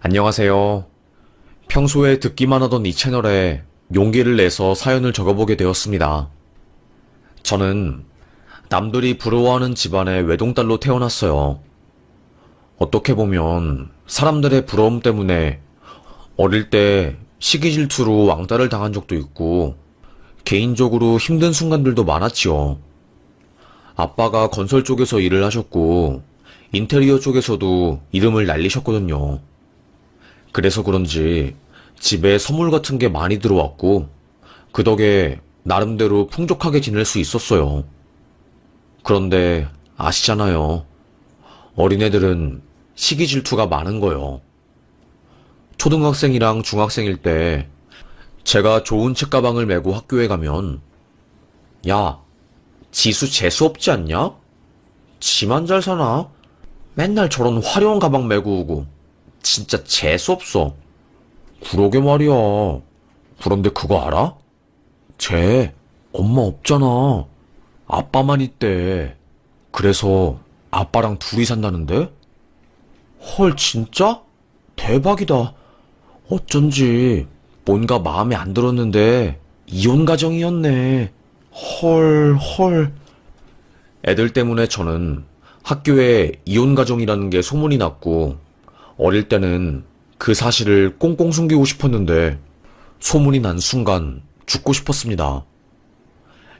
안녕하세요. 평소에 듣기만 하던 이 채널에 용기를 내서 사연을 적어보게 되었습니다. 저는 남들이 부러워하는 집안의 외동딸로 태어났어요. 어떻게 보면 사람들의 부러움 때문에 어릴 때 시기 질투로 왕따를 당한 적도 있고 개인적으로 힘든 순간들도 많았지요. 아빠가 건설 쪽에서 일을 하셨고 인테리어 쪽에서도 이름을 날리셨거든요. 그래서 그런지 집에 선물 같은 게 많이 들어왔고 그 덕에 나름대로 풍족하게 지낼 수 있었어요. 그런데 아시잖아요. 어린애들은 시기 질투가 많은 거요. 초등학생이랑 중학생일 때 제가 좋은 책가방을 메고 학교에 가면 야, 지수 재수 없지 않냐? 지만 잘 사나? 맨날 저런 화려한 가방 메고 오고 진짜 재수 없어. 그러게 말이야. 그런데 그거 알아? 쟤 엄마 없잖아. 아빠만 있대. 그래서 아빠랑 둘이 산다는데? 헐, 진짜? 대박이다. 어쩐지 뭔가 마음에 안 들었는데 이혼 가정이었네. 헐. 애들 때문에 저는 학교에 이혼 가정이라는 게 소문이 났고 어릴 때는 그 사실을 꽁꽁 숨기고 싶었는데 소문이 난 순간 죽고 싶었습니다.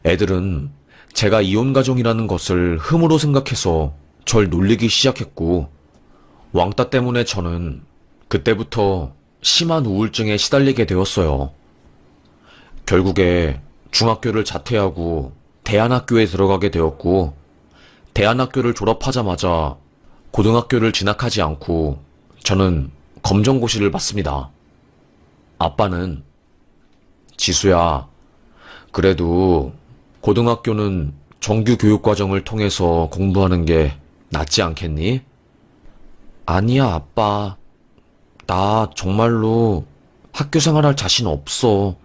애들은 제가 이혼 가정이라는 것을 흠으로 생각해서 절 놀리기 시작했고 왕따 때문에 저는 그때부터 심한 우울증에 시달리게 되었어요. 결국에 중학교를 자퇴하고 대안학교에 들어가게 되었고 대안학교를 졸업하자마자 고등학교를 진학하지 않고 저는 검정고시를 봤습니다. 아빠는 지수야, 그래도 고등학교는 정규 교육과정을 통해서 공부하는 게 낫지 않겠니? 아니야, 아빠. 나 정말로 학교 생활할 자신 없어.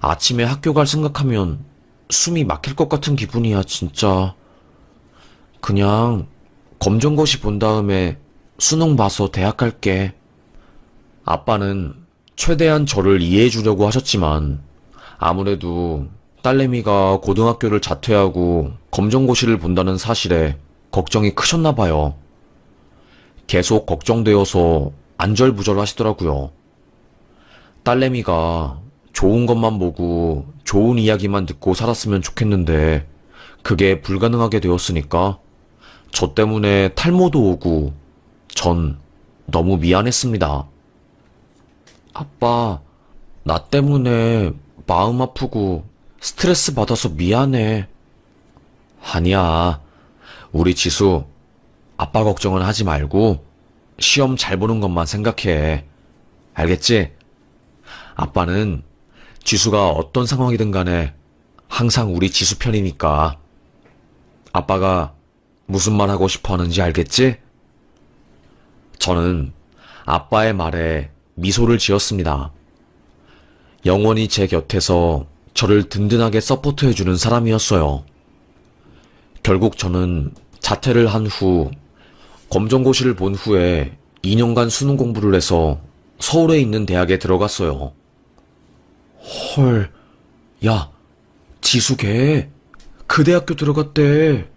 아침에 학교 갈 생각하면 숨이 막힐 것 같은 기분이야, 진짜. 그냥 검정고시 본 다음에 수능 봐서 대학 갈게. 아빠는 최대한 저를 이해해 주려고 하셨지만 아무래도 딸내미가 고등학교를 자퇴하고 검정고시를 본다는 사실에 걱정이 크셨나 봐요. 계속 걱정되어서 안절부절 하시더라고요. 딸내미가 좋은 것만 보고 좋은 이야기만 듣고 살았으면 좋겠는데 그게 불가능하게 되었으니까 저 때문에 탈모도 오고 전 너무 미안했습니다. 아빠, 나 때문에 마음 아프고 스트레스 받아서 미안해. 아니야. 우리 지수, 아빠 걱정은 하지 말고 시험 잘 보는 것만 생각해. 알겠지? 아빠는 지수가 어떤 상황이든 간에 항상 우리 지수 편이니까. 아빠가 무슨 말 하고 싶어 하는지 알겠지? 저는 아빠의 말에 미소를 지었습니다. 영원히 제 곁에서 저를 든든하게 서포트해주는 사람이었어요. 결국 저는 자퇴를 한 후 검정고시를 본 후에 2년간 수능 공부를 해서 서울에 있는 대학에 들어갔어요. 헐, 야, 지수 걔 그 대학교 들어갔대.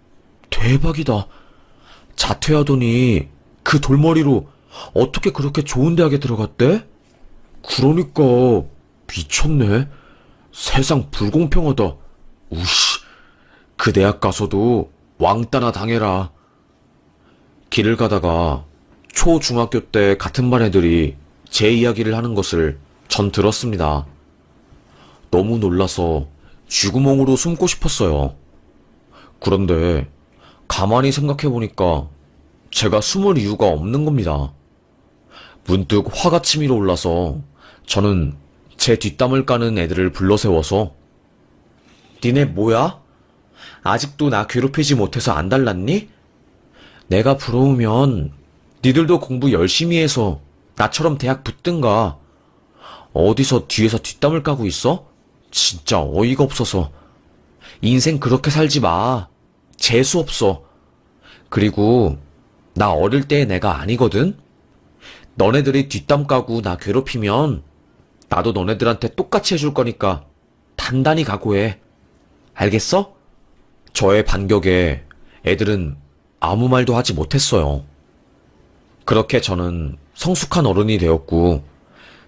대박이다. 자퇴하더니 그 돌머리로 어떻게 그렇게 좋은 대학에 들어갔대? 그러니까 미쳤네. 세상 불공평하다. 우씨, 그 대학 가서도 왕따나 당해라. 길을 가다가 초중학교 때 같은 반 애들이 제 이야기를 하는 것을 전 들었습니다. 너무 놀라서 쥐구멍으로 숨고 싶었어요. 그런데 가만히 생각해보니까 제가 숨을 이유가 없는 겁니다. 문득 화가 치밀어 올라서 저는 제 뒷담을 까는 애들을 불러세워서 니네 뭐야? 아직도 나 괴롭히지 못해서 안 달랐니? 내가 부러우면 니들도 공부 열심히 해서 나처럼 대학 붙든가. 어디서 뒤에서 뒷담을 까고 있어? 진짜 어이가 없어서. 인생 그렇게 살지 마. 재수없어. 그리고 나 어릴 때의 내가 아니거든? 너네들이 뒷담 까고 나 괴롭히면 나도 너네들한테 똑같이 해줄 거니까 단단히 각오해. 알겠어? 저의 반격에 애들은 아무 말도 하지 못했어요. 그렇게 저는 성숙한 어른이 되었고,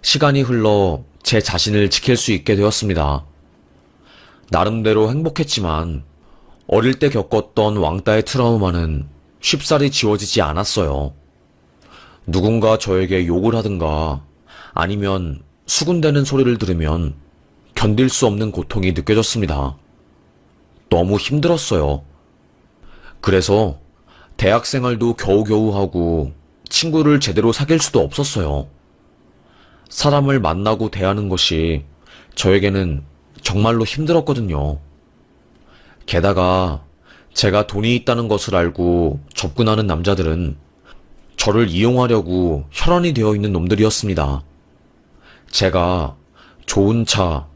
시간이 흘러 제 자신을 지킬 수 있게 되었습니다. 나름대로 행복했지만, 어릴 때 겪었던 왕따의 트라우마는 쉽사리 지워지지 않았어요. 누군가 저에게 욕을 하든가, 아니면 수군대는 소리를 들으면 견딜 수 없는 고통이 느껴졌습니다. 너무 힘들었어요. 그래서 대학 생활도 겨우겨우 하고 친구를 제대로 사귈 수도 없었어요. 사람을 만나고 대하는 것이 저에게는 정말로 힘들었거든요. 게다가 제가 돈이 있다는 것을 알고 접근하는 남자들은 저를 이용하려고 혈안이 되어 있는 놈들이었습니다. 제가 좋은 차,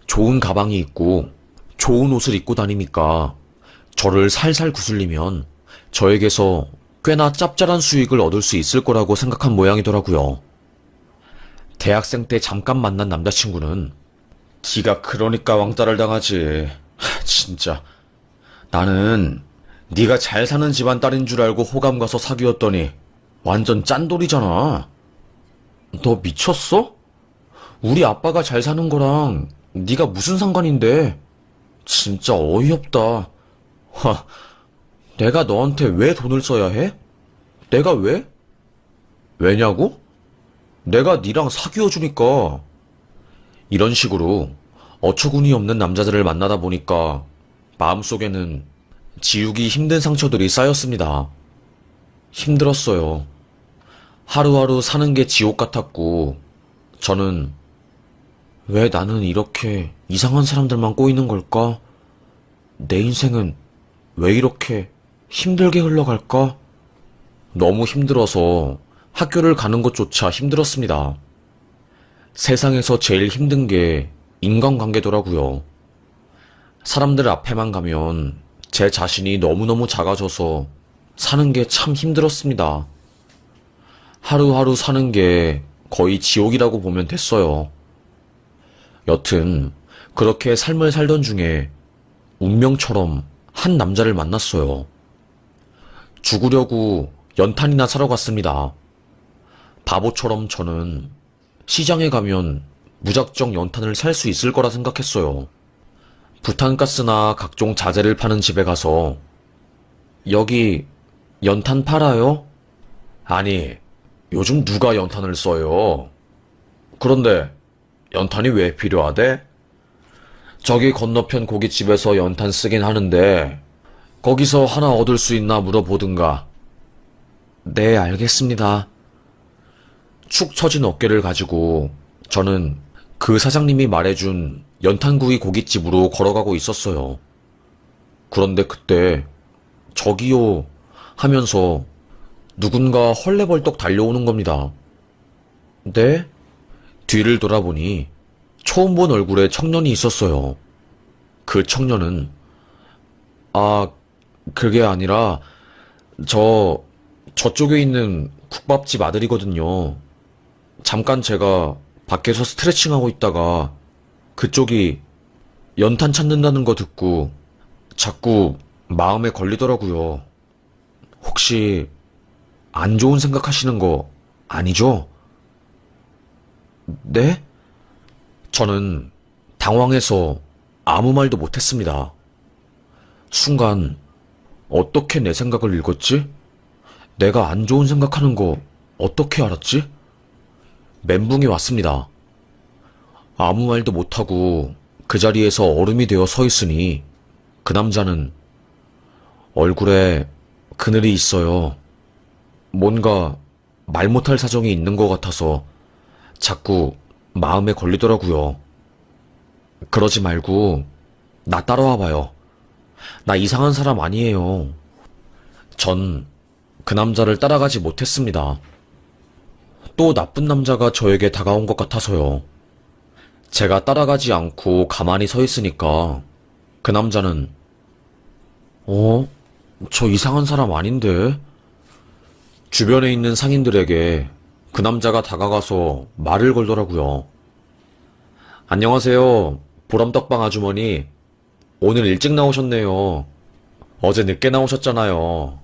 좋은 가방이 있고 좋은 옷을 입고 다니니까 저를 살살 구슬리면 저에게서 꽤나 짭짤한 수익을 얻을 수 있을 거라고 생각한 모양이더라고요. 대학생 때 잠깐 만난 남자친구는 네가 그러니까 왕따를 당하지. 진짜 나는 네가 잘 사는 집안 딸인 줄 알고 호감 가서 사귀었더니 완전 짠돌이잖아. 너 미쳤어? 우리 아빠가 잘 사는 거랑 네가 무슨 상관인데. 진짜 어이없다. 하, 내가 너한테 왜 돈을 써야 해? 내가 왜? 왜냐고? 내가 니랑 사귀어 주니까. 이런 식으로 어처구니 없는 남자들을 만나다 보니까 마음속에는 지우기 힘든 상처들이 쌓였습니다. 힘들었어요. 하루하루 사는 게 지옥 같았고, 저는 왜 나는 이렇게 이상한 사람들만 꼬이는 걸까? 내 인생은 왜 이렇게 힘들게 흘러갈까? 너무 힘들어서 학교를 가는 것조차 힘들었습니다. 세상에서 제일 힘든 게 인간관계더라고요. 사람들 앞에만 가면 제 자신이 너무너무 작아져서 사는 게 참 힘들었습니다. 하루하루 사는 게 거의 지옥이라고 보면 됐어요. 여튼 그렇게 삶을 살던 중에 운명처럼 한 남자를 만났어요. 죽으려고 연탄이나 사러 갔습니다. 바보처럼 저는 시장에 가면 무작정 연탄을 살 수 있을 거라 생각했어요. 부탄가스나 각종 자재를 파는 집에 가서 여기 연탄 팔아요? 아니, 요즘 누가 연탄을 써요? 그런데 연탄이 왜 필요하대? 저기 건너편 고깃집에서 연탄 쓰긴 하는데 거기서 하나 얻을 수 있나 물어보든가. 네, 알겠습니다. 축 처진 어깨를 가지고 저는 그 사장님이 말해준 연탄구이 고깃집으로 걸어가고 있었어요. 그런데 그때 저기요 하면서 누군가 헐레벌떡 달려오는 겁니다. 네? 뒤를 돌아보니 처음 본 얼굴의 청년이 있었어요. 그 청년은 그게 아니라 저쪽에 있는 국밥집 아들이거든요. 잠깐 제가 밖에서 스트레칭하고 있다가 그쪽이 연탄 찾는다는 거 듣고 자꾸 마음에 걸리더라고요. 혹시 안 좋은 생각하시는 거 아니죠? 네? 저는 당황해서 아무 말도 못했습니다. 순간 어떻게 내 생각을 읽었지? 내가 안 좋은 생각하는 거 어떻게 알았지? 멘붕이 왔습니다. 아무 말도 못하고 그 자리에서 얼음이 되어 서 있으니 그 남자는 얼굴에 그늘이 있어요. 뭔가 말 못할 사정이 있는 것 같아서 자꾸 마음에 걸리더라고요. 그러지 말고 나 따라와 봐요. 나 이상한 사람 아니에요. 전 그 남자를 따라가지 못했습니다. 또 나쁜 남자가 저에게 다가온 것 같아서요. 제가 따라가지 않고 가만히 서 있으니까 그 남자는 저 이상한 사람 아닌데? 주변에 있는 상인들에게 그 남자가 다가가서 말을 걸더라고요. 안녕하세요. 보람떡방 아주머니. 오늘 일찍 나오셨네요. 어제 늦게 나오셨잖아요.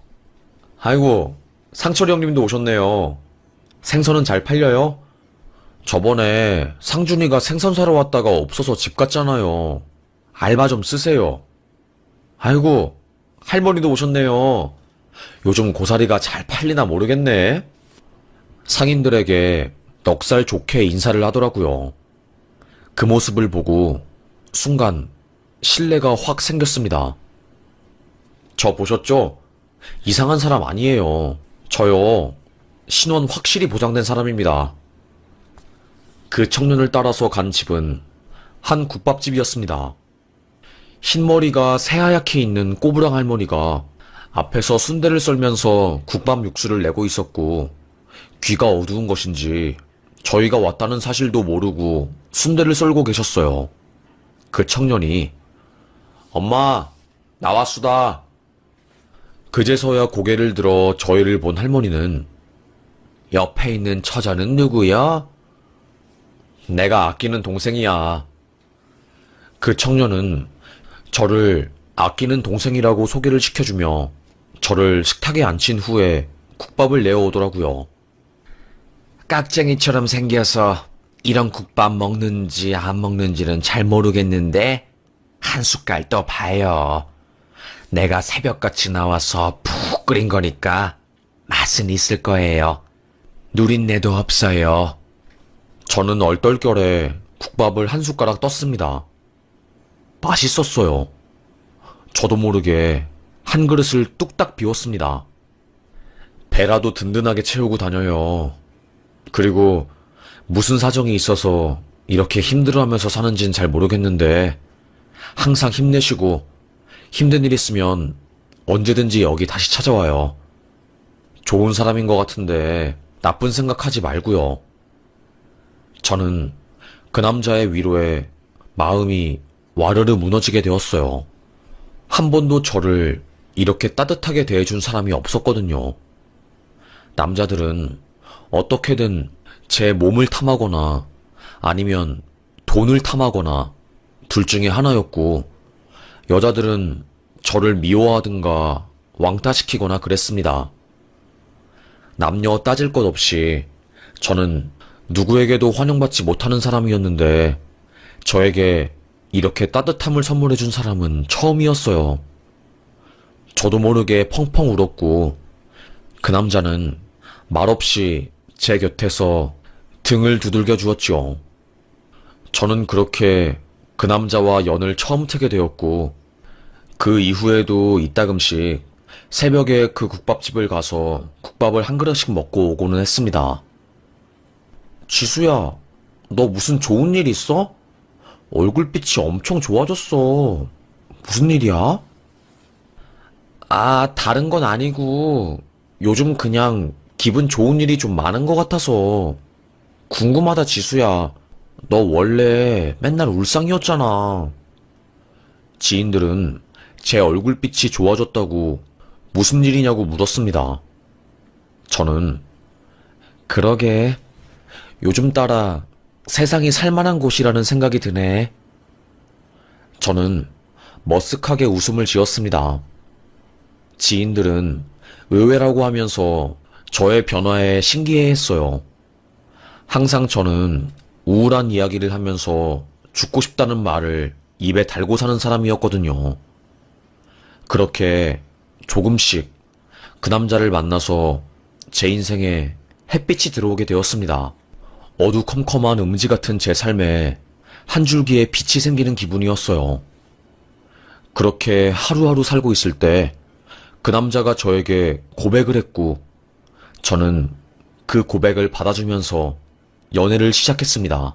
아이고, 상철이 형님도 오셨네요. 생선은 잘 팔려요? 저번에 상준이가 생선 사러 왔다가 없어서 집 갔잖아요. 알바 좀 쓰세요. 아이고, 할머니도 오셨네요. 요즘 고사리가 잘 팔리나 모르겠네. 상인들에게 넉살 좋게 인사를 하더라고요. 그 모습을 보고 순간 신뢰가 확 생겼습니다. 저 보셨죠? 이상한 사람 아니에요. 저요. 신원 확실히 보장된 사람입니다. 그 청년을 따라서 간 집은 한 국밥집이었습니다. 흰머리가 새하얗게 있는 꼬부랑 할머니가 앞에서 순대를 썰면서 국밥 육수를 내고 있었고, 귀가 어두운 것인지 저희가 왔다는 사실도 모르고 순대를 썰고 계셨어요. 그 청년이 엄마, 나왔수다. 그제서야 고개를 들어 저희를 본 할머니는 옆에 있는 처자는 누구야? 내가 아끼는 동생이야. 그 청년은 저를 아끼는 동생이라고 소개를 시켜주며 저를 식탁에 앉힌 후에 국밥을 내어오더라고요. 깍쟁이처럼 생겨서 이런 국밥 먹는지 안 먹는지는 잘 모르겠는데 한 숟갈 더 봐요. 내가 새벽같이 나와서 푹 끓인 거니까 맛은 있을 거예요. 누린내도 없어요. 저는 얼떨결에 국밥을 한 숟가락 떴습니다. 맛있었어요. 저도 모르게 한 그릇을 뚝딱 비웠습니다. 배라도 든든하게 채우고 다녀요. 그리고 무슨 사정이 있어서 이렇게 힘들어하면서 사는지는 잘 모르겠는데 항상 힘내시고 힘든 일 있으면 언제든지 여기 다시 찾아와요. 좋은 사람인 것 같은데 나쁜 생각하지 말고요. 저는 그 남자의 위로에 마음이 와르르 무너지게 되었어요. 한 번도 저를 이렇게 따뜻하게 대해준 사람이 없었거든요. 남자들은 어떻게든 제 몸을 탐하거나 아니면 돈을 탐하거나 둘 중에 하나였고, 여자들은 저를 미워하든가 왕따시키거나 그랬습니다. 남녀 따질 것 없이 저는 누구에게도 환영받지 못하는 사람이었는데 저에게 이렇게 따뜻함을 선물해준 사람은 처음이었어요. 저도 모르게 펑펑 울었고 그 남자는 말없이 제 곁에서 등을 두들겨 주었죠. 저는 그렇게 그 남자와 연을 처음 트게 되었고 그 이후에도 이따금씩 새벽에 그 국밥집을 가서 국밥을 한 그릇씩 먹고 오고는 했습니다. 지수야, 너 무슨 좋은 일 있어? 얼굴빛이 엄청 좋아졌어. 무슨 일이야? 아, 다른 건 아니고 요즘 그냥 기분 좋은 일이 좀 많은 것 같아서. 궁금하다, 지수야. 너 원래 맨날 울상이었잖아. 지인들은 제 얼굴빛이 좋아졌다고 무슨 일이냐고 물었습니다. 저는 그러게 요즘 따라 세상이 살만한 곳이라는 생각이 드네. 저는 머쓱하게 웃음을 지었습니다. 지인들은 의외라고 하면서 저의 변화에 신기해했어요. 항상 저는 우울한 이야기를 하면서 죽고 싶다는 말을 입에 달고 사는 사람이었거든요. 그렇게 조금씩 그 남자를 만나서 제 인생에 햇빛이 들어오게 되었습니다. 어두컴컴한 음지 같은 제 삶에 한 줄기의 빛이 생기는 기분이었어요. 그렇게 하루하루 살고 있을 때 그 남자가 저에게 고백을 했고 저는 그 고백을 받아주면서 연애를 시작했습니다.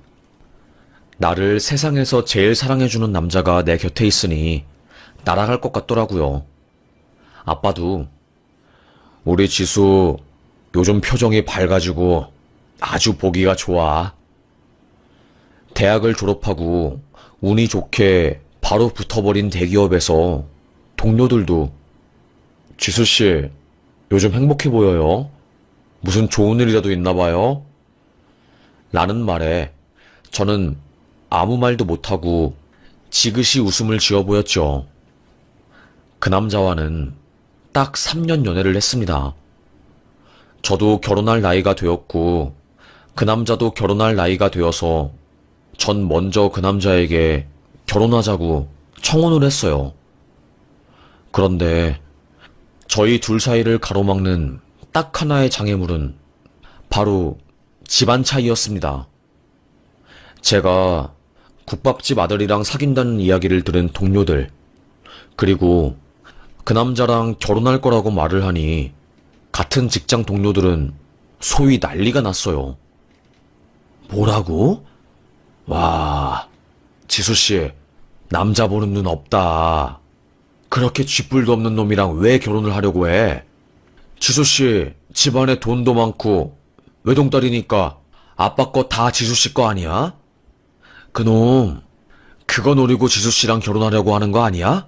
나를 세상에서 제일 사랑해주는 남자가 내 곁에 있으니 날아갈 것 같더라고요. 아빠도 우리 지수 요즘 표정이 밝아지고 아주 보기가 좋아. 대학을 졸업하고 운이 좋게 바로 붙어버린 대기업에서 동료들도 지수씨 요즘 행복해 보여요. 무슨 좋은 일이라도 있나 봐요? 라는 말에 저는 아무 말도 못하고 지그시 웃음을 지어 보였죠. 그 남자와는 딱 3년 연애를 했습니다. 저도 결혼할 나이가 되었고, 그 남자도 결혼할 나이가 되어서 전 먼저 그 남자에게 결혼하자고 청혼을 했어요. 그런데 저희 둘 사이를 가로막는 딱 하나의 장애물은 바로 집안 차이였습니다. 제가 국밥집 아들이랑 사귄다는 이야기를 들은 동료들, 그리고 그 남자랑 결혼할 거라고 말을 하니 같은 직장 동료들은 소위 난리가 났어요. 뭐라고? 와, 지수씨, 남자 보는 눈 없다. 그렇게 쥐뿔도 없는 놈이랑 왜 결혼을 하려고 해? 지수씨, 집안에 돈도 많고, 외동딸이니까 아빠 거 다 지수씨 거 아니야? 그놈, 그거 노리고 지수씨랑 결혼하려고 하는 거 아니야?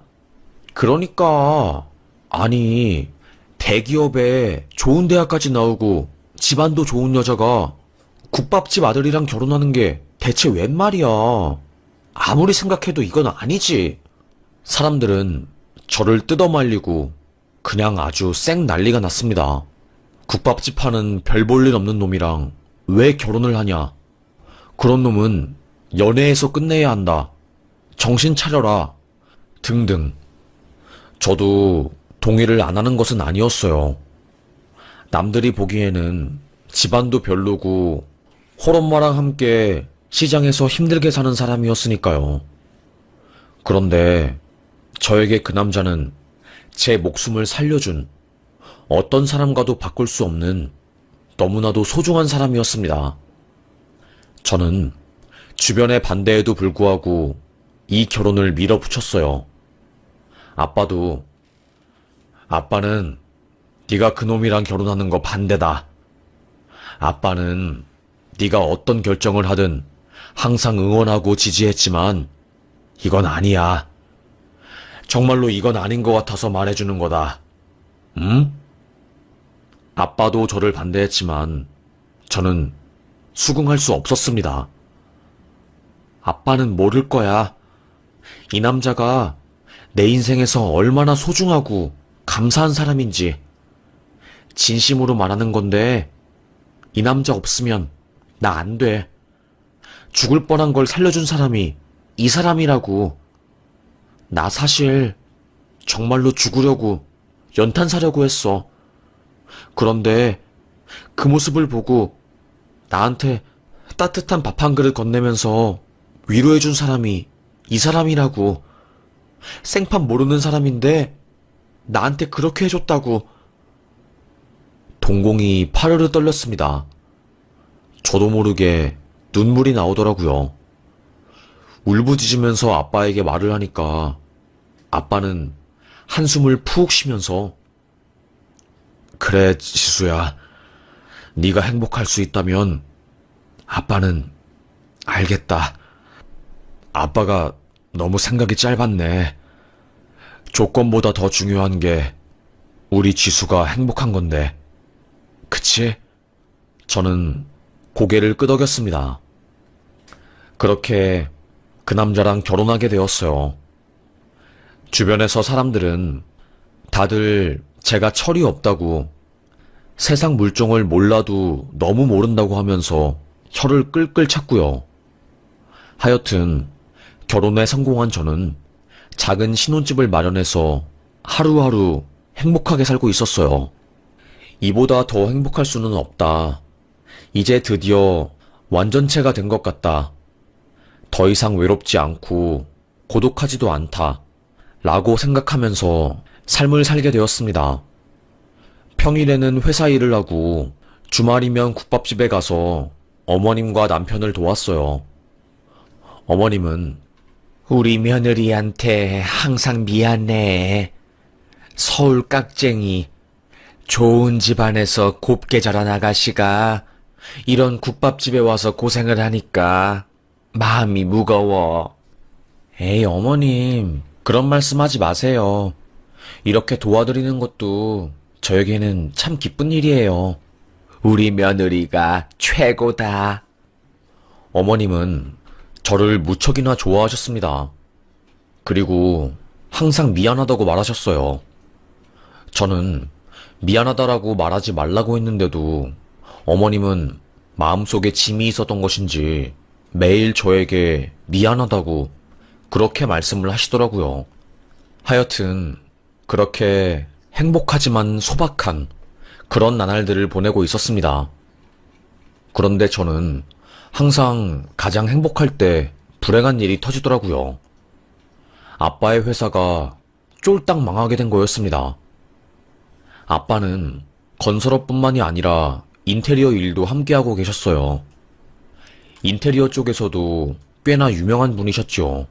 그러니까, 아니, 대기업에 좋은 대학까지 나오고, 집안도 좋은 여자가 국밥집 아들이랑 결혼하는 게 대체 웬 말이야. 아무리 생각해도 이건 아니지. 사람들은 저를 뜯어말리고 그냥 아주 쌩 난리가 났습니다. 국밥집 하는 별 볼 일 없는 놈이랑 왜 결혼을 하냐. 그런 놈은 연애에서 끝내야 한다. 정신 차려라. 등등. 저도 동의를 안 하는 것은 아니었어요. 남들이 보기에는 집안도 별로고 홀엄마랑 함께 시장에서 힘들게 사는 사람이었으니까요. 그런데 저에게 그 남자는 제 목숨을 살려준 어떤 사람과도 바꿀 수 없는 너무나도 소중한 사람이었습니다. 저는 주변의 반대에도 불구하고 이 결혼을 밀어붙였어요. 아빠는 네가 그놈이랑 결혼하는 거 반대다. 아빠는 네가 어떤 결정을 하든 항상 응원하고 지지했지만 이건 아니야. 정말로 이건 아닌 것 같아서 말해주는 거다. 응? 아빠도 저를 반대했지만 저는 수긍할 수 없었습니다. 아빠는 모를 거야. 이 남자가 내 인생에서 얼마나 소중하고 감사한 사람인지. 진심으로 말하는 건데 이 남자 없으면 나 안 돼. 죽을 뻔한 걸 살려준 사람이 이 사람이라고. 나 사실 정말로 죽으려고 연탄 사려고 했어. 그런데 그 모습을 보고 나한테 따뜻한 밥 한 그릇 건네면서 위로해준 사람이 이 사람이라고. 생판 모르는 사람인데 나한테 그렇게 해줬다고. 동공이 파르르 떨렸습니다. 저도 모르게 눈물이 나오더라고요. 울부짖으면서 아빠에게 말을 하니까 아빠는 한숨을 푹 쉬면서 그래, 지수야. 네가 행복할 수 있다면 아빠는 알겠다. 아빠가 너무 생각이 짧았네. 조건보다 더 중요한 게 우리 지수가 행복한 건데. 그치? 저는 고개를 끄덕였습니다. 그렇게 그 남자랑 결혼하게 되었어요. 주변에서 사람들은 다들 제가 철이 없다고, 세상 물정을 몰라도 너무 모른다고 하면서 혀를 끌끌 찼고요. 하여튼 결혼에 성공한 저는 작은 신혼집을 마련해서 하루하루 행복하게 살고 있었어요. 이보다 더 행복할 수는 없다. 이제 드디어 완전체가 된 것 같다. 더 이상 외롭지 않고 고독하지도 않다. 라고 생각하면서 삶을 살게 되었습니다. 평일에는 회사 일을 하고 주말이면 국밥집에 가서 어머님과 남편을 도왔어요. 어머님은 우리 며느리한테 항상 미안해. 서울 깍쟁이, 좋은 집안에서 곱게 자란 아가씨가 이런 국밥집에 와서 고생을 하니까 마음이 무거워. 에이, 어머님, 그런 말씀하지 마세요. 이렇게 도와드리는 것도 저에게는 참 기쁜 일이에요. 우리 며느리가 최고다. 어머님은 저를 무척이나 좋아하셨습니다. 그리고 항상 미안하다고 말하셨어요. 저는 미안하다라고 말하지 말라고 했는데도 어머님은 마음속에 짐이 있었던 것인지 매일 저에게 미안하다고 그렇게 말씀을 하시더라고요. 하여튼 그렇게 행복하지만 소박한 그런 나날들을 보내고 있었습니다. 그런데 저는 항상 가장 행복할 때 불행한 일이 터지더라고요. 아빠의 회사가 쫄딱 망하게 된 거였습니다. 아빠는 건설업뿐만이 아니라 인테리어 일도 함께하고 계셨어요. 인테리어 쪽에서도 꽤나 유명한 분이셨죠.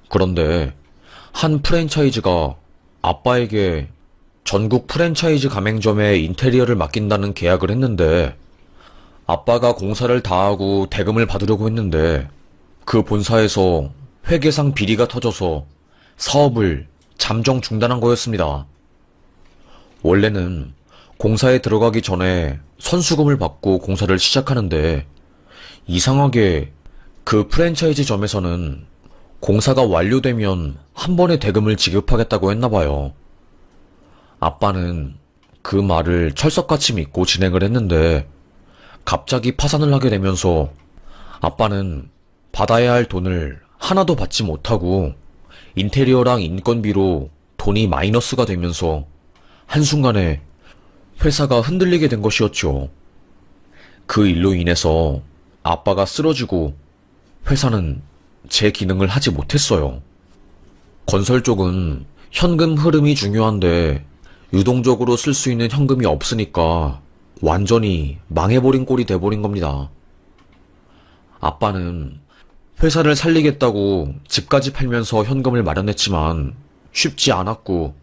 그런데 한 프랜차이즈가 아빠에게 전국 프랜차이즈 가맹점의 인테리어를 맡긴다는 계약을 했는데 아빠가 공사를 다 하고 대금을 받으려고 했는데 그 본사에서 회계상 비리가 터져서 사업을 잠정 중단한 거였습니다. 원래는 공사에 들어가기 전에 선수금을 받고 공사를 시작하는데 이상하게 그 프랜차이즈점에서는 공사가 완료되면 한 번에 대금을 지급하겠다고 했나봐요. 아빠는 그 말을 철석같이 믿고 진행을 했는데 갑자기 파산을 하게 되면서 아빠는 받아야 할 돈을 하나도 받지 못하고 인테리어랑 인건비로 돈이 마이너스가 되면서 한순간에 회사가 흔들리게 된 것이었죠. 그 일로 인해서 아빠가 쓰러지고 회사는 제 기능을 하지 못했어요. 건설 쪽은 현금 흐름이 중요한데 유동적으로 쓸 수 있는 현금이 없으니까 완전히 망해버린 꼴이 돼버린 겁니다. 아빠는 회사를 살리겠다고 집까지 팔면서 현금을 마련했지만 쉽지 않았고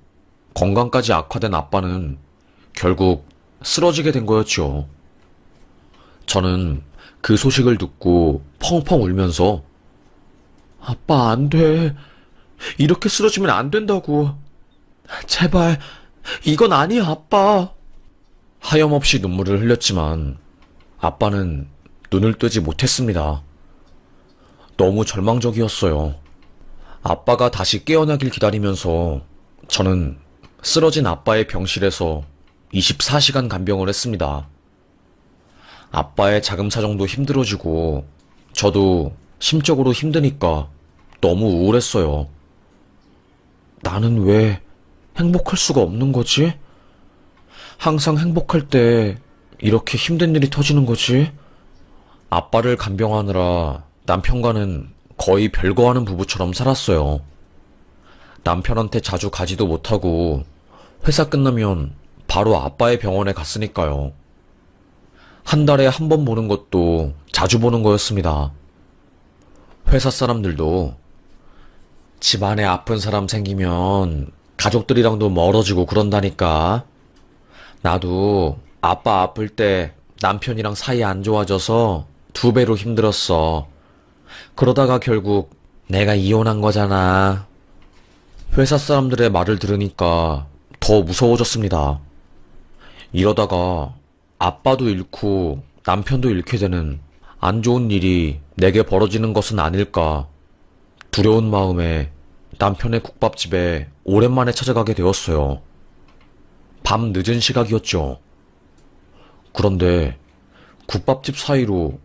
건강까지 악화된 아빠는 결국 쓰러지게 된 거였죠. 저는 그 소식을 듣고 펑펑 울면서 아빠 안 돼. 이렇게 쓰러지면 안 된다고. 제발 이건 아니야 아빠. 하염없이 눈물을 흘렸지만 아빠는 눈을 뜨지 못했습니다. 너무 절망적이었어요. 아빠가 다시 깨어나길 기다리면서 저는 쓰러진 아빠의 병실에서 24시간 간병을 했습니다. 아빠의 자금사정도 힘들어지고 저도 심적으로 힘드니까 너무 우울했어요. 나는 왜 행복할 수가 없는 거지? 항상 행복할 때 이렇게 힘든 일이 터지는 거지? 아빠를 간병하느라 남편과는 거의 별거하는 부부처럼 살았어요. 남편한테 자주 가지도 못하고 회사 끝나면 바로 아빠의 병원에 갔으니까요. 한 달에 한 번 보는 것도 자주 보는 거였습니다. 회사 사람들도 집안에 아픈 사람 생기면 가족들이랑도 멀어지고 그런다니까. 나도 아빠 아플 때 남편이랑 사이 안 좋아져서 2배로 힘들었어. 그러다가 결국 내가 이혼한 거잖아. 회사 사람들의 말을 들으니까 더 무서워졌습니다. 이러다가 아빠도 잃고 남편도 잃게 되는 안 좋은 일이 내게 벌어지는 것은 아닐까 두려운 마음에 남편의 국밥집에 오랜만에 찾아가게 되었어요. 밤 늦은 시각이었죠. 그런데 국밥집 사이로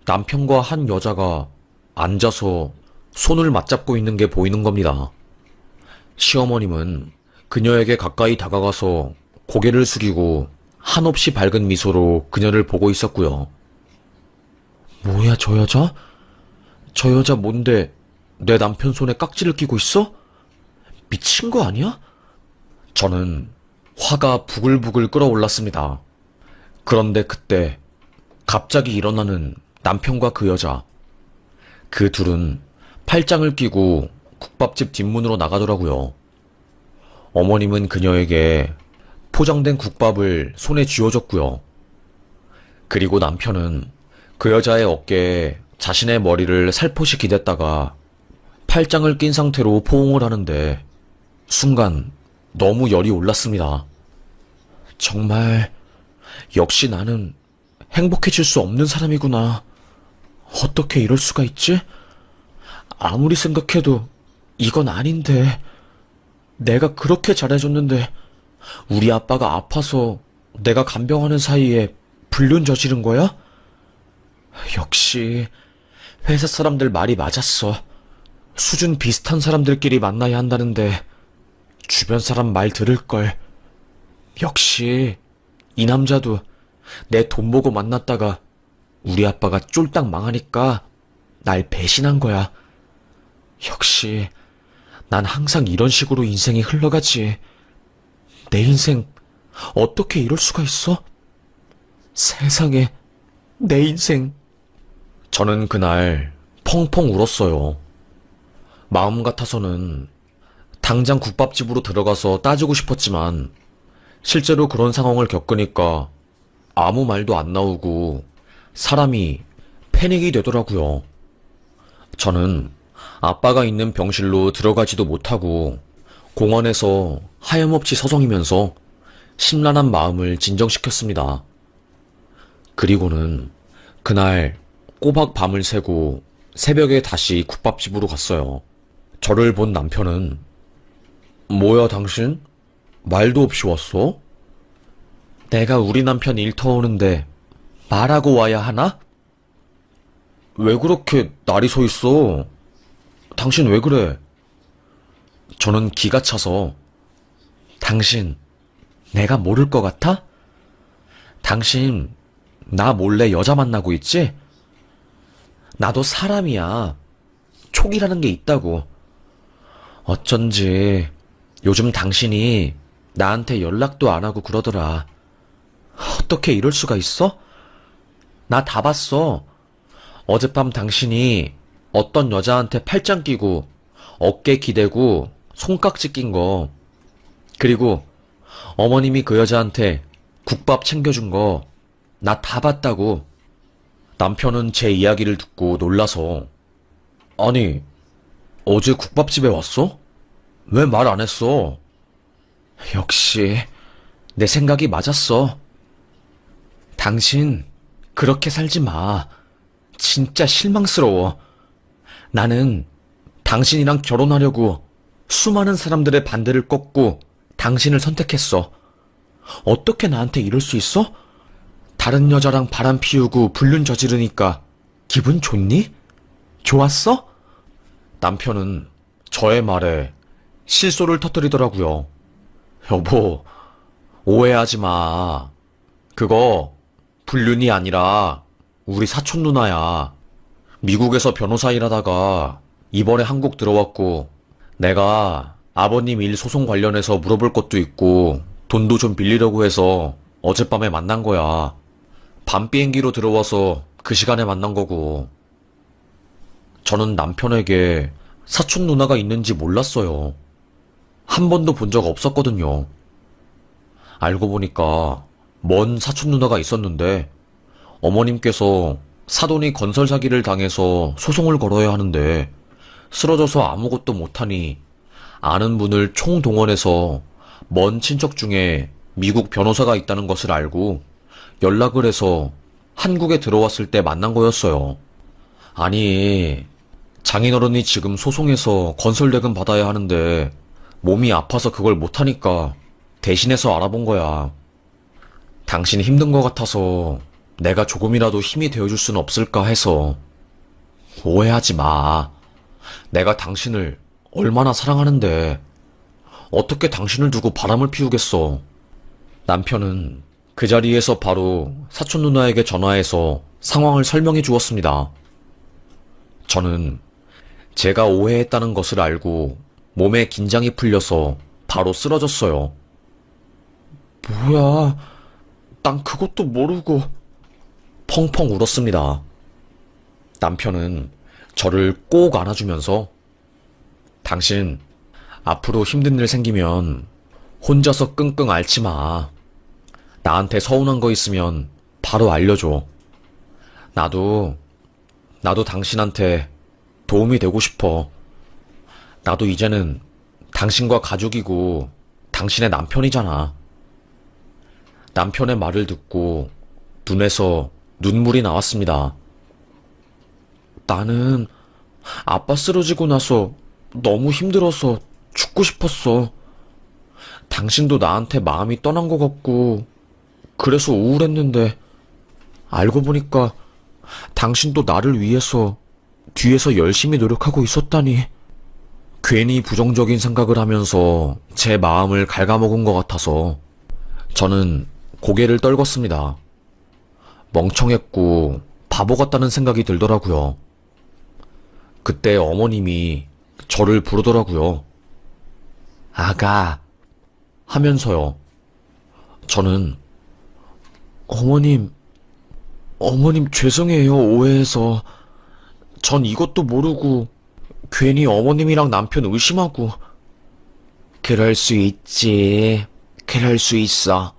남편과 한 여자가 앉아서 손을 맞잡고 있는 게 보이는 겁니다. 시어머님은 그녀에게 가까이 다가가서 고개를 숙이고 한없이 밝은 미소로 그녀를 보고 있었고요. 뭐야 저 여자? 저 여자 뭔데 내 남편 손에 깍지를 끼고 있어? 미친 거 아니야? 저는 화가 부글부글 끓어올랐습니다. 그런데 그때 갑자기 일어나는 남편과 그 여자. 그 둘은 팔짱을 끼고 국밥집 뒷문으로 나가더라고요. 어머님은 그녀에게 포장된 국밥을 손에 쥐어줬고요. 그리고 남편은 그 여자의 어깨에 자신의 머리를 살포시 기댔다가 팔짱을 낀 상태로 포옹을 하는데 순간 너무 열이 올랐습니다. 정말 역시 나는 행복해질 수 없는 사람이구나. 어떻게 이럴 수가 있지? 아무리 생각해도 이건 아닌데. 내가 그렇게 잘해줬는데 우리 아빠가 아파서 내가 간병하는 사이에 불륜 저지른 거야? 역시 회사 사람들 말이 맞았어. 수준 비슷한 사람들끼리 만나야 한다는데 주변 사람 말 들을걸. 역시 이 남자도 내 돈 보고 만났다가 우리 아빠가 쫄딱 망하니까 날 배신한 거야. 역시 난 항상 이런 식으로 인생이 흘러가지. 내 인생 어떻게 이럴 수가 있어? 세상에, 내 인생. 저는 그날 펑펑 울었어요. 마음 같아서는 당장 국밥집으로 들어가서 따지고 싶었지만 실제로 그런 상황을 겪으니까 아무 말도 안 나오고 사람이 패닉이 되더라고요. 저는 아빠가 있는 병실로 들어가지도 못하고 공원에서 하염없이 서성이면서 심란한 마음을 진정시켰습니다. 그리고는 그날 꼬박 밤을 새고 새벽에 다시 국밥집으로 갔어요. 저를 본 남편은 뭐야 당신? 말도 없이 왔어? 내가 우리 남편 일 터오는데 말하고 와야 하나? 왜 그렇게 날이 서 있어? 당신 왜 그래? 저는 기가 차서 당신 내가 모를 것 같아? 당신 나 몰래 여자 만나고 있지? 나도 사람이야. 촉이라는 게 있다고. 어쩐지 요즘 당신이 나한테 연락도 안 하고 그러더라. 어떻게 이럴 수가 있어? 나 다 봤어. 어젯밤 당신이 어떤 여자한테 팔짱 끼고 어깨 기대고 손깍지 낀 거, 그리고 어머님이 그 여자한테 국밥 챙겨준 거 나 다 봤다고. 남편은 제 이야기를 듣고 놀라서 아니, 어제 국밥집에 왔어? 왜 말 안 했어? 역시 내 생각이 맞았어. 당신 그렇게 살지 마. 진짜 실망스러워. 나는 당신이랑 결혼하려고 수많은 사람들의 반대를 꺾고 당신을 선택했어. 어떻게 나한테 이럴 수 있어? 다른 여자랑 바람 피우고 불륜 저지르니까 기분 좋니? 좋았어? 남편은 저의 말에 실소를 터뜨리더라고요. 여보, 오해하지 마. 그거 불륜이 아니라 우리 사촌 누나야. 미국에서 변호사 일하다가 이번에 한국 들어왔고 내가 아버님 일 소송 관련해서 물어볼 것도 있고 돈도 좀 빌리려고 해서 어젯밤에 만난 거야. 밤 비행기로 들어와서 그 시간에 만난 거고. 저는 남편에게 사촌 누나가 있는지 몰랐어요. 한 번도 본 적 없었거든요. 알고 보니까 먼 사촌 누나가 있었는데 어머님께서 사돈이 건설 사기를 당해서 소송을 걸어야 하는데 쓰러져서 아무것도 못하니 아는 분을 총동원해서 먼 친척 중에 미국 변호사가 있다는 것을 알고 연락을 해서 한국에 들어왔을 때 만난 거였어요. 아니, 장인어른이 지금 소송해서 건설대금 받아야 하는데 몸이 아파서 그걸 못하니까 대신해서 알아본 거야. 당신이 힘든 것 같아서 내가 조금이라도 힘이 되어줄 수는 없을까 해서. 오해하지 마. 내가 당신을 얼마나 사랑하는데 어떻게 당신을 두고 바람을 피우겠어. 남편은 그 자리에서 바로 사촌 누나에게 전화해서 상황을 설명해 주었습니다. 저는 제가 오해했다는 것을 알고 몸에 긴장이 풀려서 바로 쓰러졌어요. 뭐야, 난 그것도 모르고. 펑펑 울었습니다. 남편은 저를 꼭 안아주면서 당신 앞으로 힘든 일 생기면 혼자서 끙끙 앓지 마. 나한테 서운한 거 있으면 바로 알려줘. 나도 당신한테 도움이 되고 싶어. 나도 이제는 당신과 가족이고 당신의 남편이잖아. 남편의 말을 듣고 눈에서 눈물이 나왔습니다. 나는 아빠 쓰러지고 나서 너무 힘들어서 죽고 싶었어. 당신도 나한테 마음이 떠난 것 같고, 그래서 우울했는데, 알고 보니까 당신도 나를 위해서 뒤에서 열심히 노력하고 있었다니. 괜히 부정적인 생각을 하면서 제 마음을 갉아먹은 것 같아서 저는 고개를 떨궜습니다. 멍청했고 바보 같다는 생각이 들더라고요. 그때 어머님이 저를 부르더라고요. 아가 하면서요. 저는 어머님 죄송해요, 오해해서. 전 이것도 모르고 괜히 어머님이랑 남편 의심하고. 그럴 수 있지. 그럴 수 있어.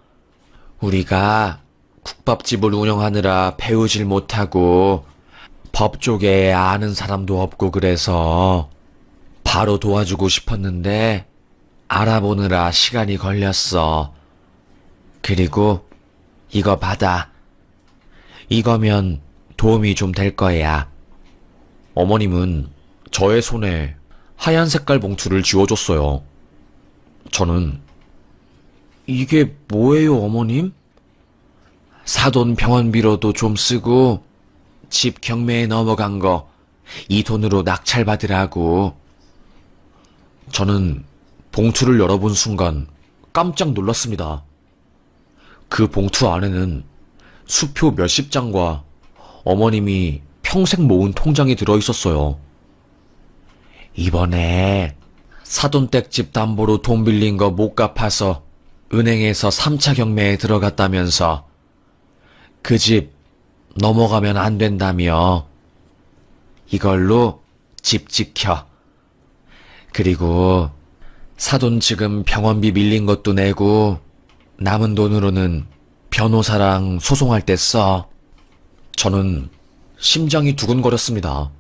우리가 국밥집을 운영하느라 배우질 못하고 법 쪽에 아는 사람도 없고 그래서 바로 도와주고 싶었는데 알아보느라 시간이 걸렸어. 그리고 이거 받아. 이거면 도움이 좀 될 거야. 어머님은 저의 손에 하얀 색깔 봉투를 쥐어줬어요. 저는 이게 뭐예요, 어머님? 사돈 병원비로도 좀 쓰고 집 경매에 넘어간 거 이 돈으로 낙찰 받으라고. 저는 봉투를 열어본 순간 깜짝 놀랐습니다. 그 봉투 안에는 수표 몇십 장과 어머님이 평생 모은 통장이 들어있었어요. 이번에 사돈댁집 담보로 돈 빌린 거 못 갚아서 은행에서 3차 경매에 들어갔다면서 그 집 넘어가면 안 된다며. 이걸로 집 지켜. 그리고 사돈 지금 병원비 밀린 것도 내고 남은 돈으로는 변호사랑 소송할 때 써. 저는 심장이 두근거렸습니다.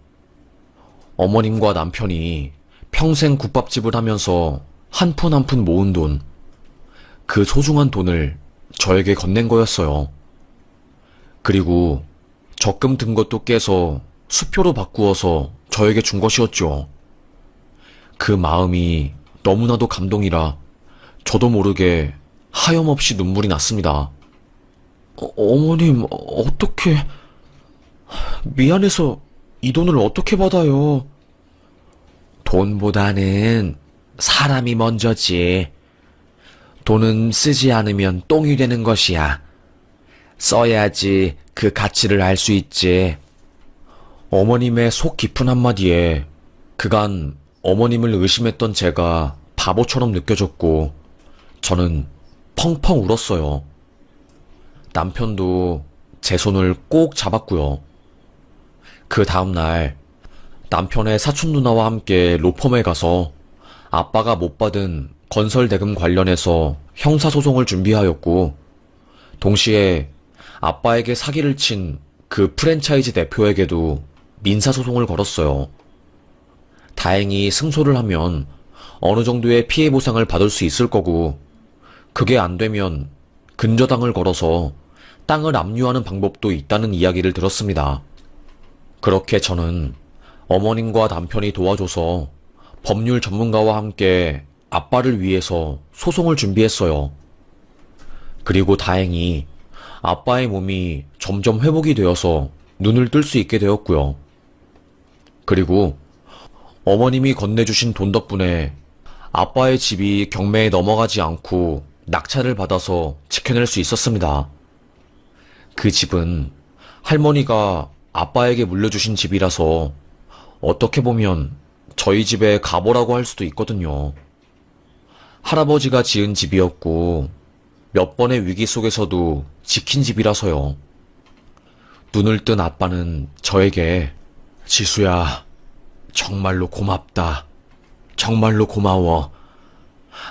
어머님과 남편이 평생 국밥집을 하면서 한 푼 한 푼 모은 돈, 그 소중한 돈을 저에게 건넨 거였어요. 그리고 적금 든 것도 깨서 수표로 바꾸어서 저에게 준 것이었죠. 그 마음이 너무나도 감동이라 저도 모르게 하염없이 눈물이 났습니다. 어머님, 어떻게... 미안해서 이 돈을 어떻게 받아요? 돈보다는 사람이 먼저지. 돈은 쓰지 않으면 똥이 되는 것이야. 써야지 그 가치를 알 수 있지. 어머님의 속 깊은 한마디에 그간 어머님을 의심했던 제가 바보처럼 느껴졌고 저는 펑펑 울었어요. 남편도 제 손을 꼭 잡았고요. 그 다음날 남편의 사촌 누나와 함께 로펌에 가서 아빠가 못 받은 건설 대금 관련해서 형사소송을 준비하였고 동시에 아빠에게 사기를 친 그 프랜차이즈 대표에게도 민사소송을 걸었어요. 다행히 승소를 하면 어느 정도의 피해 보상을 받을 수 있을 거고 그게 안 되면 근저당을 걸어서 땅을 압류하는 방법도 있다는 이야기를 들었습니다. 그렇게 저는 어머님과 남편이 도와줘서 법률 전문가와 함께 아빠를 위해서 소송을 준비했어요. 그리고 다행히 아빠의 몸이 점점 회복이 되어서 눈을 뜰 수 있게 되었고요. 그리고 어머님이 건네주신 돈 덕분에 아빠의 집이 경매에 넘어가지 않고 낙찰을 받아서 지켜낼 수 있었습니다. 그 집은 할머니가 아빠에게 물려주신 집이라서 어떻게 보면 저희 집의 가보라고 할 수도 있거든요. 할아버지가 지은 집이었고 몇 번의 위기 속에서도 지킨 집이라서요. 눈을 뜬 아빠는 저에게 지수야, 정말로 고맙다. 정말로 고마워.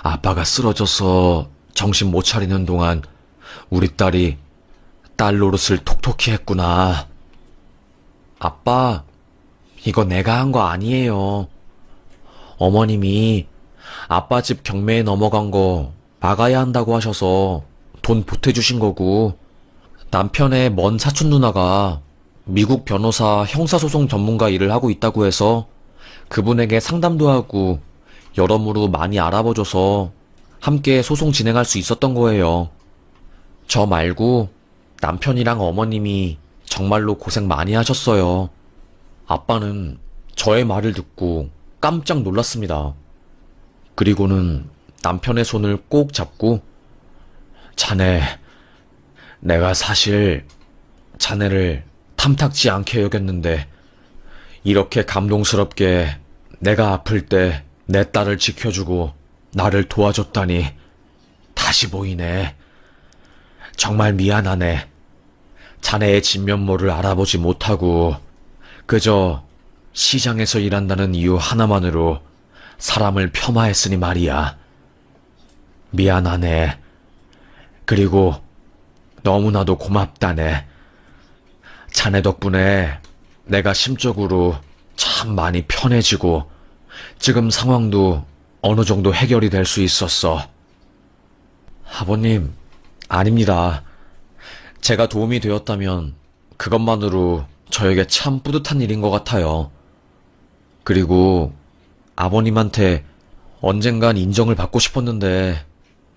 아빠가 쓰러져서 정신 못 차리는 동안 우리 딸이 딸 노릇을 톡톡히 했구나. 아빠, 이거 내가 한 거 아니에요. 어머님이 아빠 집 경매에 넘어간 거 막아야 한다고 하셔서 돈 보태주신 거고, 남편의 먼 사촌 누나가 미국 변호사 형사소송 전문가 일을 하고 있다고 해서 그분에게 상담도 하고 여러모로 많이 알아봐줘서 함께 소송 진행할 수 있었던 거예요. 저 말고 남편이랑 어머님이 정말로 고생 많이 하셨어요. 아빠는 저의 말을 듣고 깜짝 놀랐습니다. 그리고는 남편의 손을 꼭 잡고, 자네, 내가 사실 자네를 탐탁지 않게 여겼는데 이렇게 감동스럽게 내가 아플 때 내 딸을 지켜주고 나를 도와줬다니 다시 보이네. 정말 미안하네. 자네의 진면모를 알아보지 못하고 그저 시장에서 일한다는 이유 하나만으로 사람을 폄하했으니 말이야. 미안하네. 그리고 너무나도 고맙다네. 자네 덕분에 내가 심적으로 참 많이 편해지고 지금 상황도 어느 정도 해결이 될 수 있었어. 아버님, 아닙니다. 제가 도움이 되었다면 그것만으로 저에게 참 뿌듯한 일인 것 같아요. 그리고 아버님한테 언젠간 인정을 받고 싶었는데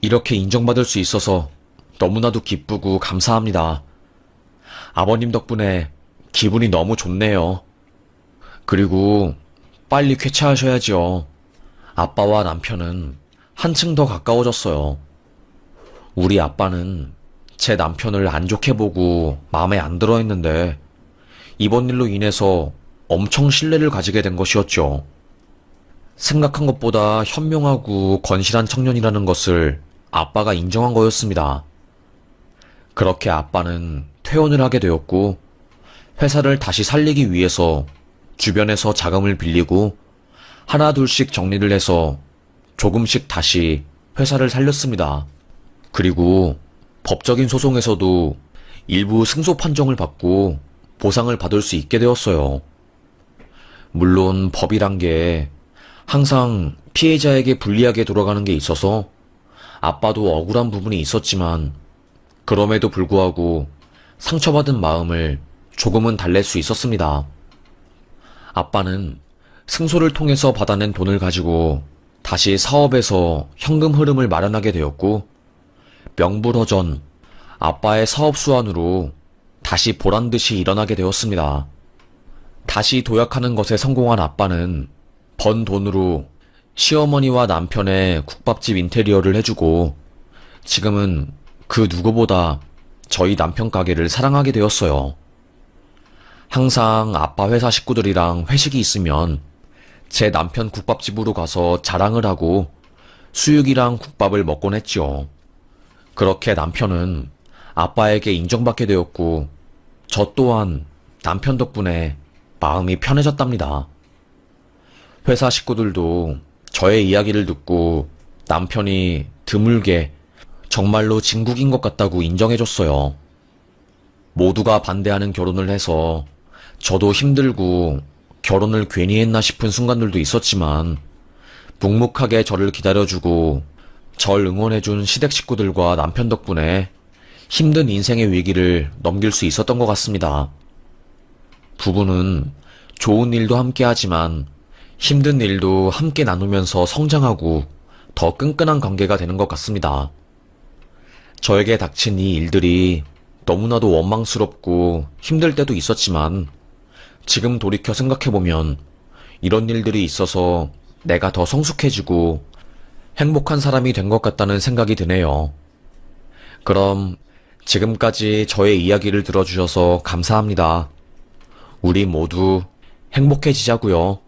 이렇게 인정받을 수 있어서 너무나도 기쁘고 감사합니다. 아버님 덕분에 기분이 너무 좋네요. 그리고 빨리 쾌차하셔야죠. 아빠와 남편은 한층 더 가까워졌어요. 우리 아빠는 제 남편을 안 좋게 보고 마음에 안 들어 했는데 이번 일로 인해서 엄청 신뢰를 가지게 된 것이었죠. 생각한 것보다 현명하고 건실한 청년이라는 것을 아빠가 인정한 거였습니다. 그렇게 아빠는 퇴원을 하게 되었고 회사를 다시 살리기 위해서 주변에서 자금을 빌리고 하나 둘씩 정리를 해서 조금씩 다시 회사를 살렸습니다. 그리고 법적인 소송에서도 일부 승소 판정을 받고 보상을 받을 수 있게 되었어요. 물론 법이란 게 항상 피해자에게 불리하게 돌아가는 게 있어서 아빠도 억울한 부분이 있었지만 그럼에도 불구하고 상처받은 마음을 조금은 달랠 수 있었습니다. 아빠는 승소를 통해서 받아낸 돈을 가지고 다시 사업에서 현금 흐름을 마련하게 되었고 명불허전 아빠의 사업 수완으로 다시 보란듯이 일어나게 되었습니다. 다시 도약하는 것에 성공한 아빠는 번 돈으로 시어머니와 남편의 국밥집 인테리어를 해주고 지금은 그 누구보다 저희 남편 가게를 사랑하게 되었어요. 항상 아빠 회사 식구들이랑 회식이 있으면 제 남편 국밥집으로 가서 자랑을 하고 수육이랑 국밥을 먹곤 했죠. 그렇게 남편은 아빠에게 인정받게 되었고 저 또한 남편 덕분에 마음이 편해졌답니다. 회사 식구들도 저의 이야기를 듣고 남편이 드물게 정말로 진국인 것 같다고 인정해줬어요. 모두가 반대하는 결혼을 해서 저도 힘들고 결혼을 괜히 했나 싶은 순간들도 있었지만 묵묵하게 저를 기다려주고 절 응원해준 시댁 식구들과 남편 덕분에 힘든 인생의 위기를 넘길 수 있었던 것 같습니다. 부부는 좋은 일도 함께 하지만 힘든 일도 함께 나누면서 성장하고 더 끈끈한 관계가 되는 것 같습니다. 저에게 닥친 이 일들이 너무나도 원망스럽고 힘들 때도 있었지만 지금 돌이켜 생각해보면 이런 일들이 있어서 내가 더 성숙해지고 행복한 사람이 된 것 같다는 생각이 드네요. 그럼 지금까지 저의 이야기를 들어주셔서 감사합니다. 우리 모두 행복해지자고요.